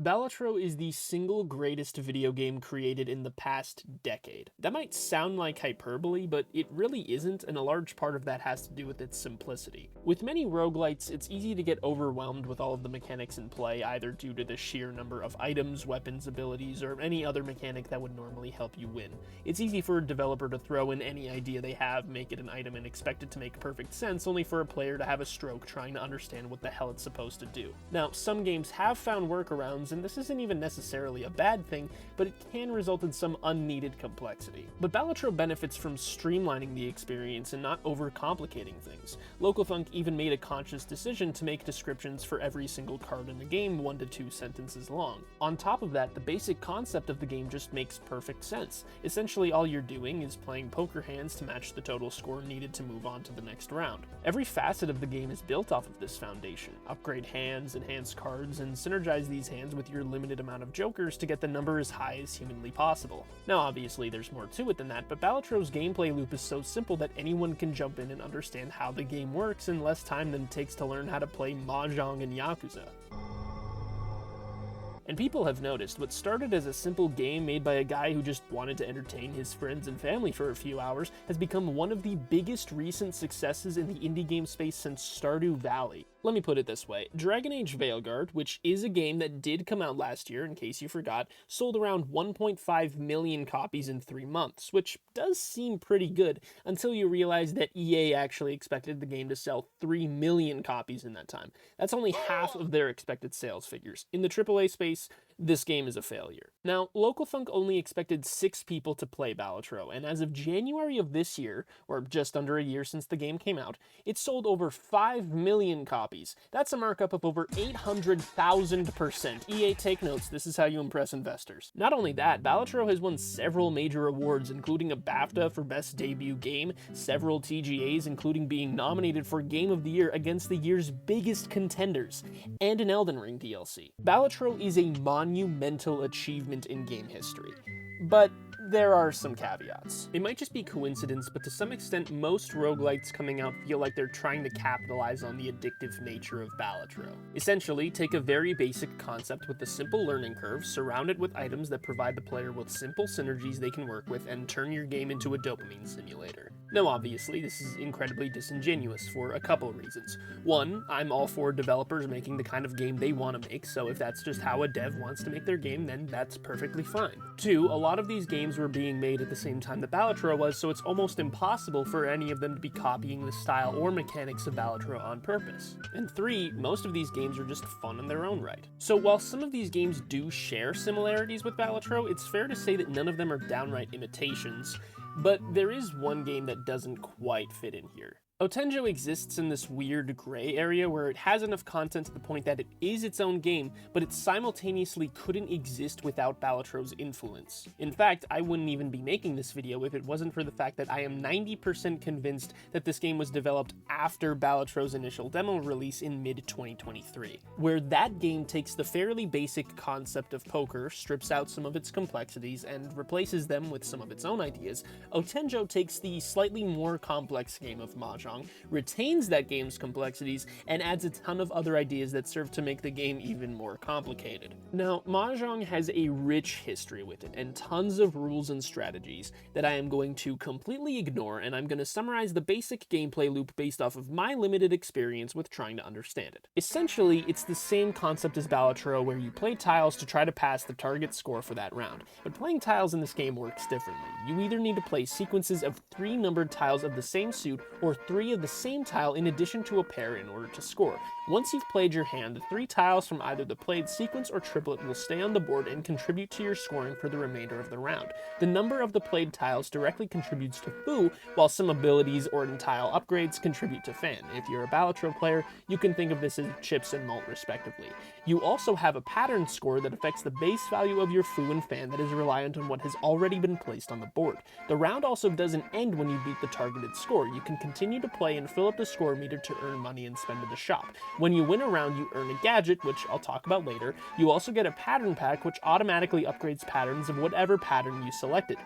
Balatro is the single greatest video game created in the past decade. That might sound like hyperbole, but it really isn't, and a large part of that has to do with its simplicity. With many roguelites, it's easy to get overwhelmed with all of the mechanics in play, either due to the sheer number of items, weapons, abilities, or any other mechanic that would normally help you win. It's easy for a developer to throw in any idea they have, make it an item, and expect it to make perfect sense, only for a player to have a stroke trying to understand what the hell it's supposed to do. Now, some games have found workarounds, and this isn't even necessarily a bad thing, but it can result in some unneeded complexity. But Balatro benefits from streamlining the experience and not overcomplicating things. Localthunk even made a conscious decision to make descriptions for every single card in the game 1 to 2 sentences long. On top of that, the basic concept of the game just makes perfect sense. Essentially, all you're doing is playing poker hands to match the total score needed to move on to the next round. Every facet of the game is built off of this foundation. Upgrade hands, enhance cards, and synergize these hands with your limited amount of jokers to get the number as high as humanly possible. Now obviously there's more to it than that, but Balatro's gameplay loop is so simple that anyone can jump in and understand how the game works in less time than it takes to learn how to play Mahjong and Yakuza. And people have noticed what started as a simple game made by a guy who just wanted to entertain his friends and family for a few hours has become one of the biggest recent successes in the indie game space since Stardew Valley. Let me put it this way, Dragon Age Veilguard, which is a game that did come out last year, in case you forgot, sold around 1.5 million copies in 3 months, which does seem pretty good, until you realize that EA actually expected the game to sell 3 million copies in that time. That's only half of their expected sales figures. In the AAA space, this game is a failure. Now, Localthunk only expected 6 people to play Balatro, and as of January of this year, or just under a year since the game came out, it sold over 5 million copies. That's a markup of over 800,000%. EA, take notes, this is how you impress investors. Not only that, Balatro has won several major awards, including a BAFTA for Best Debut Game, several TGAs, including being nominated for Game of the Year against the year's biggest contenders, and an Elden Ring DLC. Balatro is a monumental achievement in game history. But there are some caveats. It might just be coincidence, but to some extent, most roguelites coming out feel like they're trying to capitalize on the addictive nature of Balatro. Essentially, take a very basic concept with a simple learning curve, surround it with items that provide the player with simple synergies they can work with, and turn your game into a dopamine simulator. Now obviously, this is incredibly disingenuous for a couple reasons. One, I'm all for developers making the kind of game they want to make, so if that's just how a dev wants to make their game, then that's perfectly fine. Two, a lot of these games were being made at the same time that Balatro was, so it's almost impossible for any of them to be copying the style or mechanics of Balatro on purpose. And three, most of these games are just fun in their own right. So while some of these games do share similarities with Balatro, it's fair to say that none of them are downright imitations, but there is one game that doesn't quite fit in here. Aotenjo exists in this weird gray area where it has enough content to the point that it is its own game, but it simultaneously couldn't exist without Balatro's influence. In fact, I wouldn't even be making this video if it wasn't for the fact that I am 90% convinced that this game was developed after Balatro's initial demo release in mid-2023, where that game takes the fairly basic concept of poker, strips out some of its complexities, and replaces them with some of its own ideas. Aotenjo takes the slightly more complex game of Mahjong, retains that game's complexities, and adds a ton of other ideas that serve to make the game even more complicated. Now, Mahjong has a rich history with it, and tons of rules and strategies that I am going to completely ignore, and I'm going to summarize the basic gameplay loop based off of my limited experience with trying to understand it. Essentially, it's the same concept as Balatro, where you play tiles to try to pass the target score for that round, but playing tiles in this game works differently. You either need to play sequences of 3 numbered tiles of the same suit, or 3 of the same tile in addition to a pair in order to score. Once you've played your hand, the 3 tiles from either the played sequence or triplet will stay on the board and contribute to your scoring for the remainder of the round. The number of the played tiles directly contributes to Fu, while some abilities or tile upgrades contribute to Fan. If you're a Balatro player, you can think of this as chips and malt respectively. You also have a pattern score that affects the base value of your Fu and Fan that is reliant on what has already been placed on the board. The round also doesn't end when you beat the targeted score. You can continue to play and fill up the score meter to earn money and spend at the shop. When you win a round, you earn a gadget, which I'll talk about later. You also get a pattern pack, which automatically upgrades patterns of whatever pattern you selected.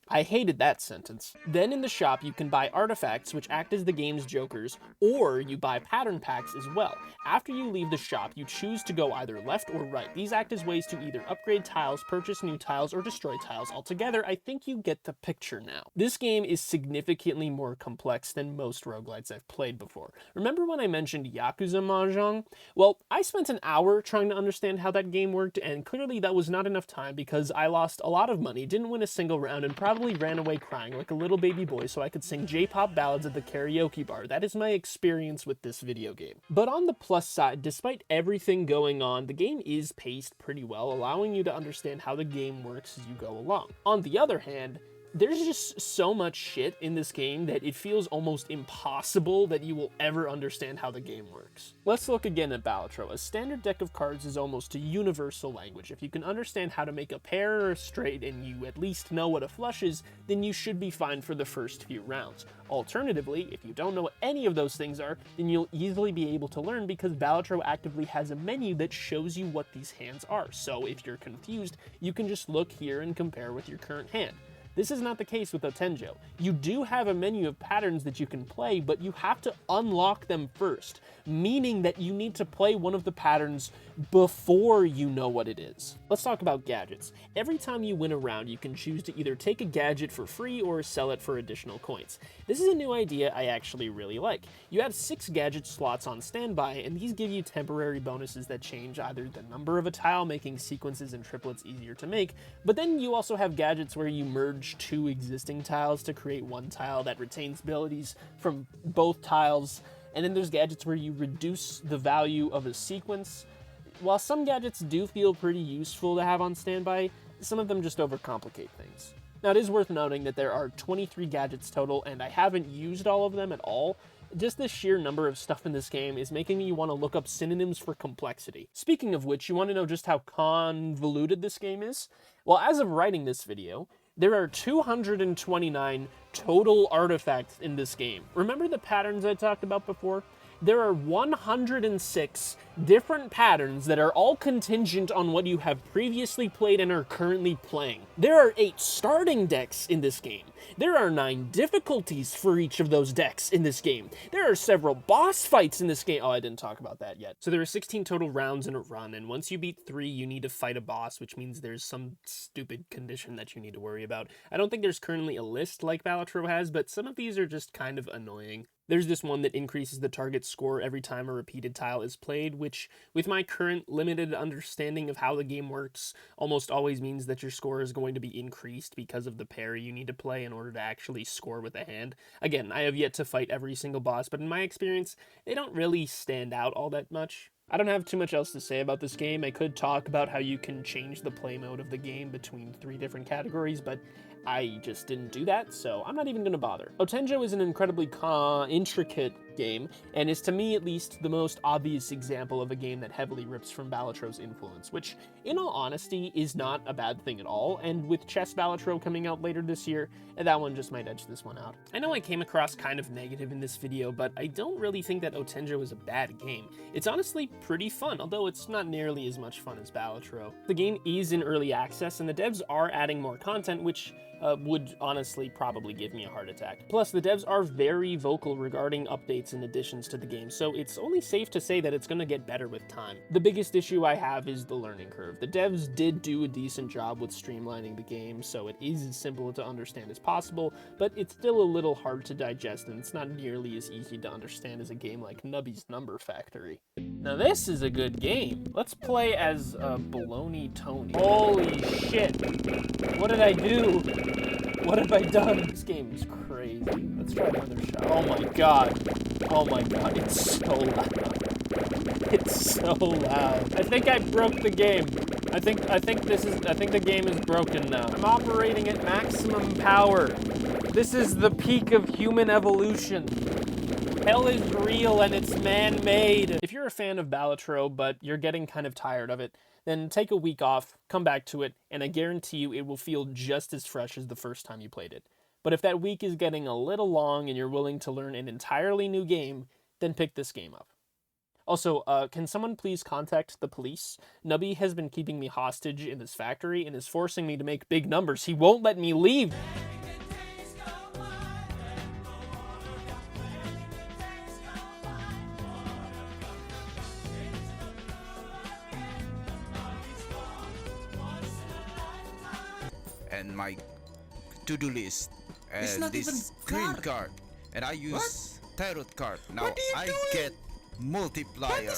I hated that sentence. Then in the shop, you can buy artifacts, which act as the game's jokers, or you buy pattern packs as well. After you leave the shop, you choose to go either left or right. These act as ways to either upgrade tiles, purchase new tiles, or destroy tiles altogether. I think you get the picture now. This game is significantly more complex than most roguelites I've played before. Remember when I mentioned Yakuza Mahjong? Well, I spent an hour trying to understand how that game worked, and clearly that was not enough time because I lost a lot of money, didn't win a single round, and probably ran away crying like a little baby boy so I could sing J-pop ballads at the karaoke bar. That is my experience with this video game. But on the plus side, despite everything going on, the game is paced pretty well, allowing you to understand how the game works as you go along. On the other hand, there's just so much shit in this game that it feels almost impossible that you will ever understand how the game works. Let's look again at Balatro. A standard deck of cards is almost a universal language. If you can understand how to make a pair or a straight and you at least know what a flush is, then you should be fine for the first few rounds. Alternatively, if you don't know what any of those things are, then you'll easily be able to learn because Balatro actively has a menu that shows you what these hands are. So if you're confused, you can just look here and compare with your current hand. This is not the case with Aotenjo. You do have a menu of patterns that you can play, but you have to unlock them first, meaning that you need to play one of the patterns before you know what it is. Let's talk about gadgets. Every time you win a round, you can choose to either take a gadget for free or sell it for additional coins. This is a new idea I actually really like. You have 6 gadget slots on standby, and these give you temporary bonuses that change either the number of a tile, making sequences and triplets easier to make, but then you also have gadgets where you merge 2 existing tiles to create one tile that retains abilities from both tiles, and then there's gadgets where you reduce the value of a sequence. While some gadgets do feel pretty useful to have on standby, some of them just overcomplicate things. Now it is worth noting that there are 23 gadgets total, and I haven't used all of them at all. Just the sheer number of stuff in this game is making me want to look up synonyms for complexity. Speaking of which, you want to know just how convoluted this game is? Well, as of writing this video, there are 229 total artifacts in this game. Remember the patterns I talked about before? There are 106 different patterns that are all contingent on what you have previously played and are currently playing. There are 8 starting decks in this game. There are 9 difficulties for each of those decks in this game. There are several boss fights in this game. Oh, I didn't talk about that yet. So there are 16 total rounds in a run, and once you beat 3, you need to fight a boss, which means there's some stupid condition that you need to worry about. I don't think there's currently a list like Balatro has, but some of these are just kind of annoying. There's this one that increases the target score every time a repeated tile is played, which, with my current limited understanding of how the game works, almost always means that your score is going to be increased because of the pair you need to play in order to actually score with a hand. Again, I have yet to fight every single boss, but in my experience, they don't really stand out all that much. I don't have too much else to say about this game. I could talk about how you can change the play mode of the game between 3 different categories, but I just didn't do that, so I'm not even going to bother. Aotenjo is an incredibly intricate game, and is to me at least the most obvious example of a game that heavily rips from Balatro's influence, which, in all honesty, is not a bad thing at all, and with Chess Balatro coming out later this year, that one just might edge this one out. I know I came across kind of negative in this video, but I don't really think that Aotenjo is a bad game. It's honestly pretty fun, although it's not nearly as much fun as Balatro. The game is in early access, and the devs are adding more content, which would honestly probably give me a heart attack. Plus, the devs are very vocal regarding updates and additions to the game, so it's only safe to say that it's going to get better with time. The biggest issue I have is the learning curve. The devs did do a decent job with streamlining the game, so it is as simple to understand as possible, but it's still a little hard to digest, and it's not nearly as easy to understand as a game like Nubby's Number Factory. Now this is a good game. Let's play as Baloney Tony. Holy shit! What did I do? What have I done? This game is crazy. Let's try another shot. Oh my god. Oh my god, it's so loud. It's so loud. I think I broke the game. I think the game is broken now. I'm operating at maximum power. This is the peak of human evolution. Hell is real and it's man-made. If you're a fan of Balatro, but you're getting kind of tired of it, then take a week off, come back to it, and I guarantee you it will feel just as fresh as the first time you played it. But if that week is getting a little long and you're willing to learn an entirely new game, then pick this game up. Also, can someone please contact the police? Nubby has been keeping me hostage in this factory and is forcing me to make big numbers. He won't let me leave. and my to-do list It's and not this even green card. card, and I use tarot card. Now What are you I doing? get multiplier.